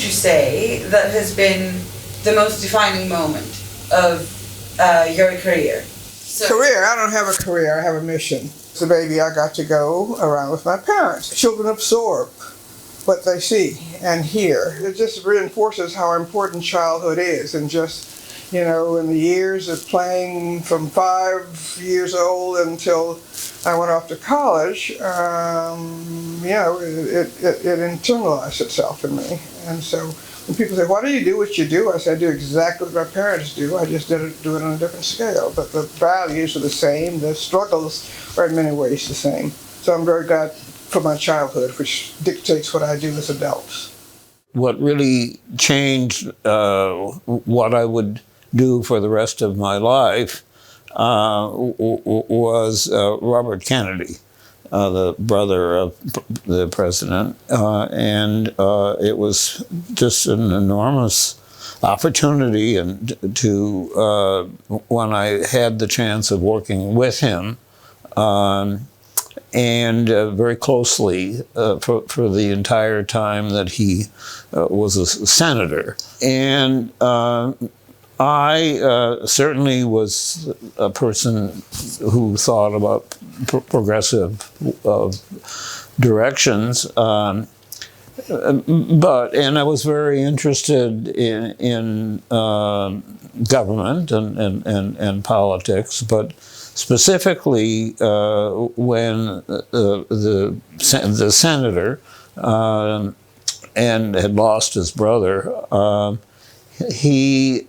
you say that has been the most defining moment of your career? So, career? I don't have a career. I have a mission. As a baby, I got to go around with my parents. Children absorb what they see and hear. It just reinforces how important childhood is, and just, you know, in the years of playing from 5 years old until I went off to college, you know, it internalized itself in me. And so when people say, why do you do what you do? I say, I do exactly what my parents do. I just do it on a different scale. But the values are the same. The struggles are in many ways the same. So I'm very glad for my childhood, which dictates what I do as adults. What really changed what I would do for the rest of my life was Robert Kennedy, the brother of the president, and it was just an enormous opportunity, and to when I had the chance of working with him and very closely for the entire time that he was a senator. And I certainly was a person who thought about progressive directions, and I was very interested in government and politics, but specifically when the senator and had lost his brother, he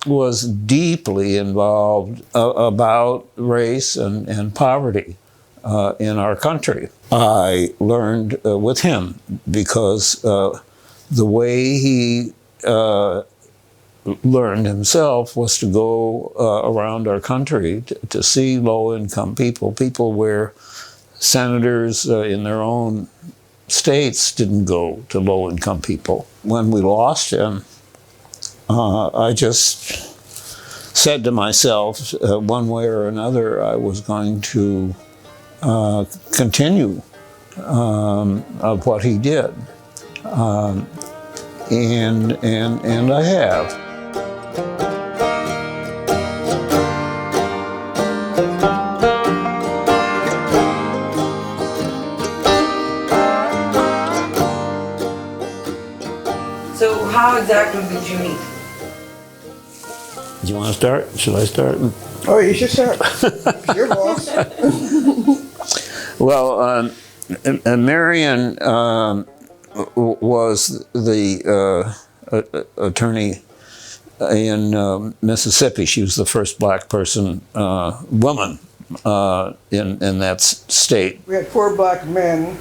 was deeply involved about race and poverty in our country. I learned with him because the way he learned himself was to go around our country to see low-income people where senators in their own states didn't go to low-income people. When we lost him, I just said to myself, one way or another, I was going to continue of what he did, and I have. So how exactly did you meet? Do you want to start? Should I start? Oh, you should start. Your boss. Well, Marian was the attorney in Mississippi. She was the first black woman in that state. We had 4 black men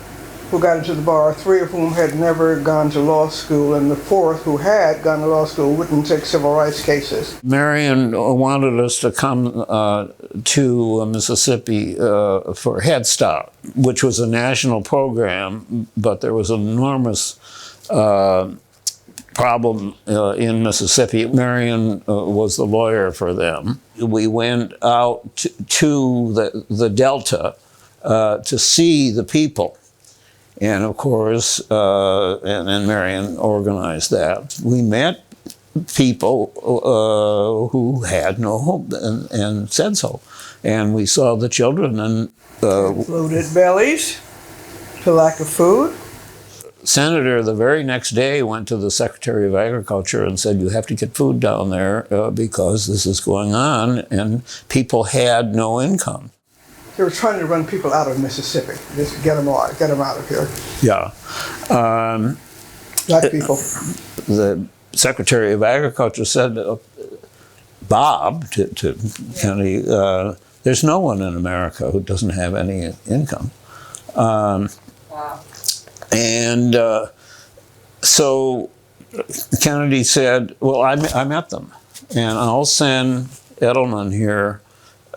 who got into the bar, 3 of whom had never gone to law school, and the 4th, who had gone to law school, wouldn't take civil rights cases. Marian wanted us to come to Mississippi for Head Start, which was a national program, but there was an enormous problem in Mississippi. Marian was the lawyer for them. We went out to the Delta to see the people. And of course, and Marian organized that. We met people who had no hope and said so. And we saw the children and bloated bellies, to lack of food. Senator the very next day went to the Secretary of Agriculture and said, you have to get food down there because this is going on, and people had no income. They were trying to run people out of Mississippi. Just get them out of here. Yeah. Black people. The Secretary of Agriculture said, Bob, to Kennedy, there's no one in America who doesn't have any income. Wow. And so Kennedy said, well, I met them, and I'll send Έντελμαν here,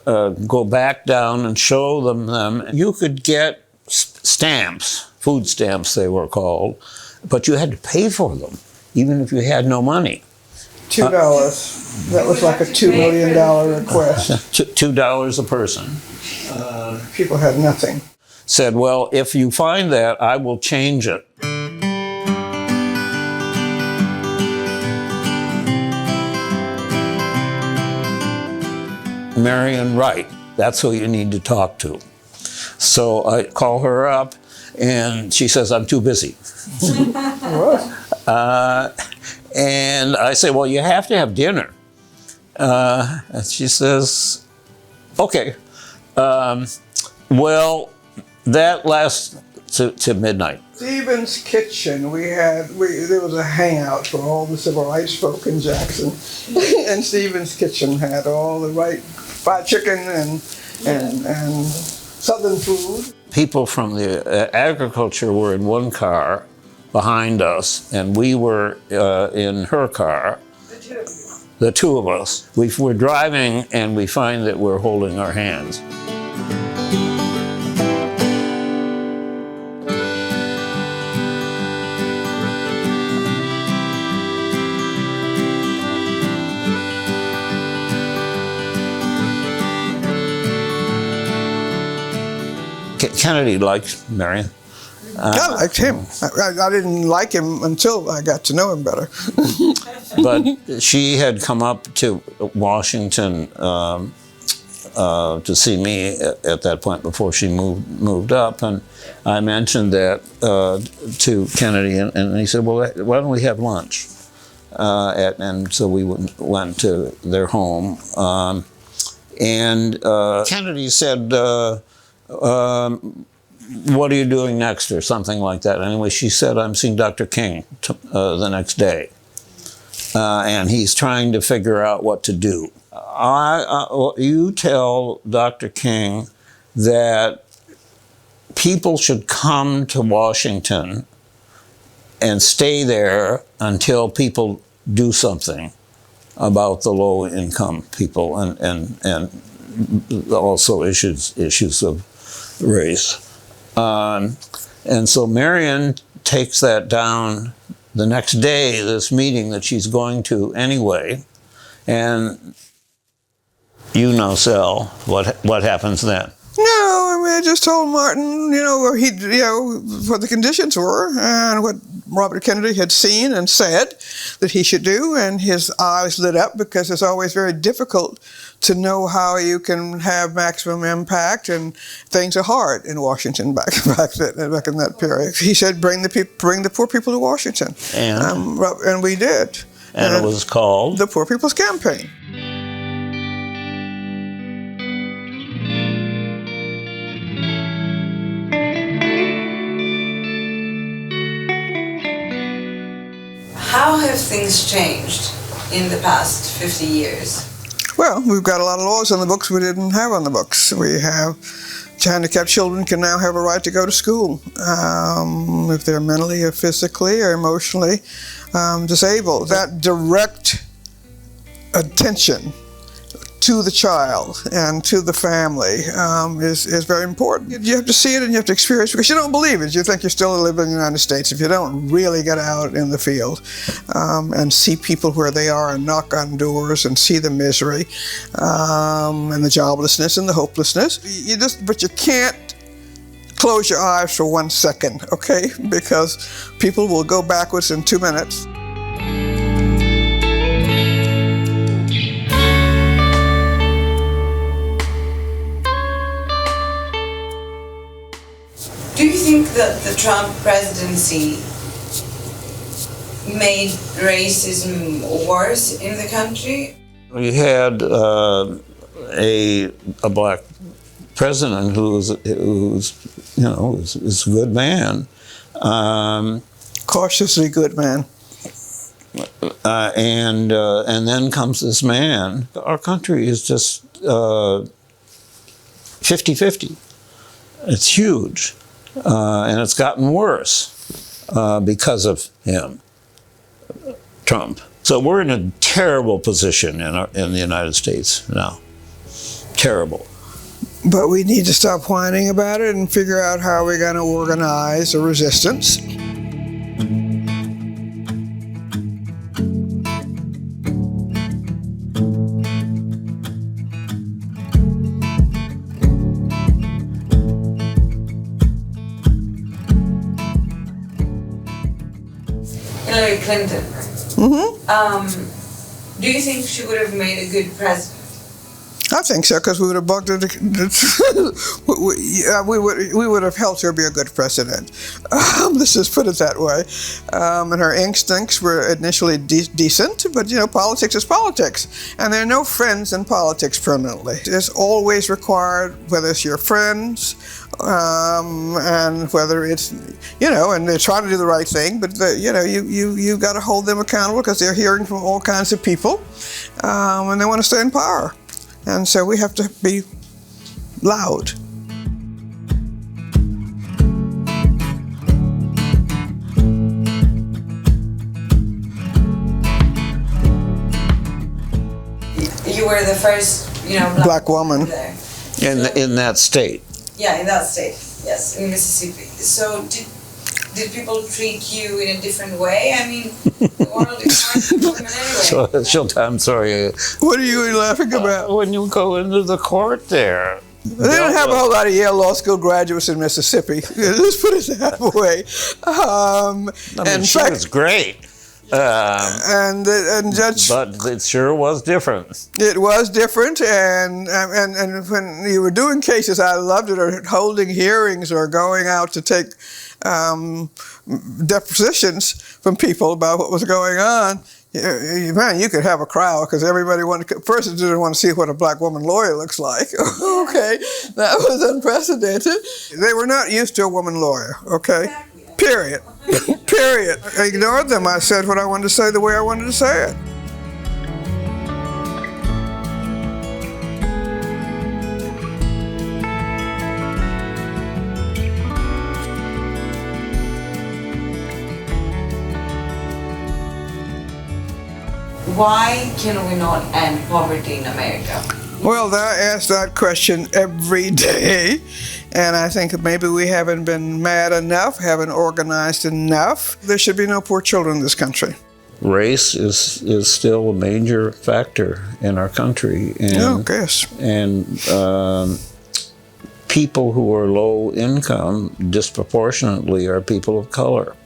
go back down and show them. You could get stamps, food stamps they were called, but you had to pay for them, even if you had no money. $2. That was like a $2 million request. $2 a person. People had nothing. Said, well, if you find that, I will change it. Mmarian-Ráitd. That's who you need to talk to. So I call her up, and she says, I'm too busy. And I say, well, you have to have dinner. And she says, okay. Well, that lasts to midnight. Stephen's Kitchen, there was a hangout for all the civil rights folk in Jackson. And Stephen's Kitchen had all the right fried chicken and Southern food. People from the agriculture were in one car behind us, and we were in her car. The two of you. The two of us. We're driving, and we find that we're holding our hands. Kennedy liked Marian. I liked him. I didn't like him until I got to know him better. But she had come up to Washington to see me at that point before she moved up, and I mentioned that to Kennedy, and he said, well, why don't we have lunch? And so we went to their home, and Kennedy said, what are you doing next, or something like that. Anyway, she said, I'm seeing Dr. King the next day, and he's trying to figure out what to do. You tell Dr. King that people should come to Washington and stay there until people do something about the low-income people and also issues of race. And so Marian takes that down the next day, this meeting that she's going to anyway, and you know, Sal, what happens then? No, I mean, I just told Martin, what the conditions were and what Robert Kennedy had seen and said that he should do, and his eyes lit up because it's always very difficult to know how you can have maximum impact, and things are hard in Washington back in that period. He said, bring the poor people to Washington, and we did. And it was called? The Poor People's Campaign. How have things changed in the past 50 years? Well, we've got a lot of laws on the books we didn't have on the books. We have handicapped children can now have a right to go to school if they're mentally or physically or emotionally disabled. That direct attention to the child and to the family is very important. You have to see it and you have to experience it, because you don't believe it. You think you're still living in the United States if you don't really get out in the field and see people where they are and knock on doors and see the misery and the joblessness and the hopelessness. But you can't close your eyes for 1 second, okay? Because people will go backwards in 2 minutes. Do you think that the Trump presidency made racism worse in the country? We had a black president who's a good man, cautiously good man, and then comes this man. Our country is just 50-50. It's huge. And it's gotten worse because of him, Trump. So we're in a terrible position in the United States now. Terrible. But we need to stop whining about it and figure out how we're going to organize a resistance. Hillary Clinton. Mm-hmm. Do you think she would have made a good president? I think so, because we would have bugged her. We would have helped her be a good president. Let's just put it that way. And her instincts were initially decent, but politics is politics, and there are no friends in politics permanently. It's always required, whether it's your friends, and whether it's and they're trying to do the right thing, but you got to hold them accountable because they're hearing from all kinds of people, and they want to stay in power. And so we have to be loud. You were the first, black woman there. In that state. Yeah, in that state, yes, in Mississippi. So did people treat you in a different way? I mean, the world is hard for women anyway. I'm sorry. What are you laughing about? When you go into the court there. They don't have a whole lot of Yale Law School graduates in Mississippi. Let's put it that way. She was great. And Judge, but it sure was different. It was different, and when you were doing cases, I loved it, or holding hearings, or going out to take depositions from people about what was going on. Man, you could have a crowd because everybody first didn't want to see what a black woman lawyer looks like. Okay, that was unprecedented. They were not used to a woman lawyer. Okay, period. Period. I ignored them. I said what I wanted to say the way I wanted to say it. Why can we not end poverty in America? Well, I ask that question every day, and I think maybe we haven't been mad enough, haven't organized enough. There should be no poor children in this country. Race is still a major factor in our country. And, yes. And people who are low income disproportionately are people of color.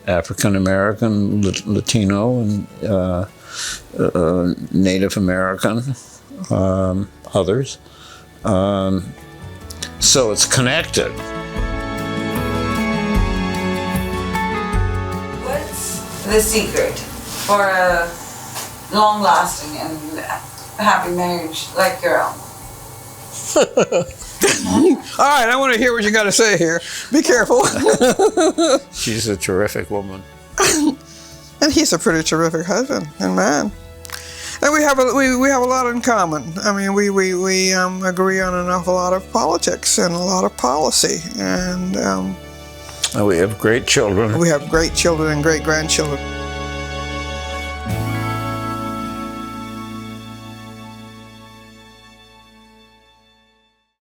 African American, Latino, and Native American, others. So it's connected. What's the secret for a long-lasting and happy marriage like your own? All right, I want to hear what you got to say here. Be careful. She's a terrific woman. And he's a pretty terrific husband and man. And we have a lot in common. I mean, we agree on an awful lot of politics and a lot of policy. And we have great children. We have great children and great grandchildren.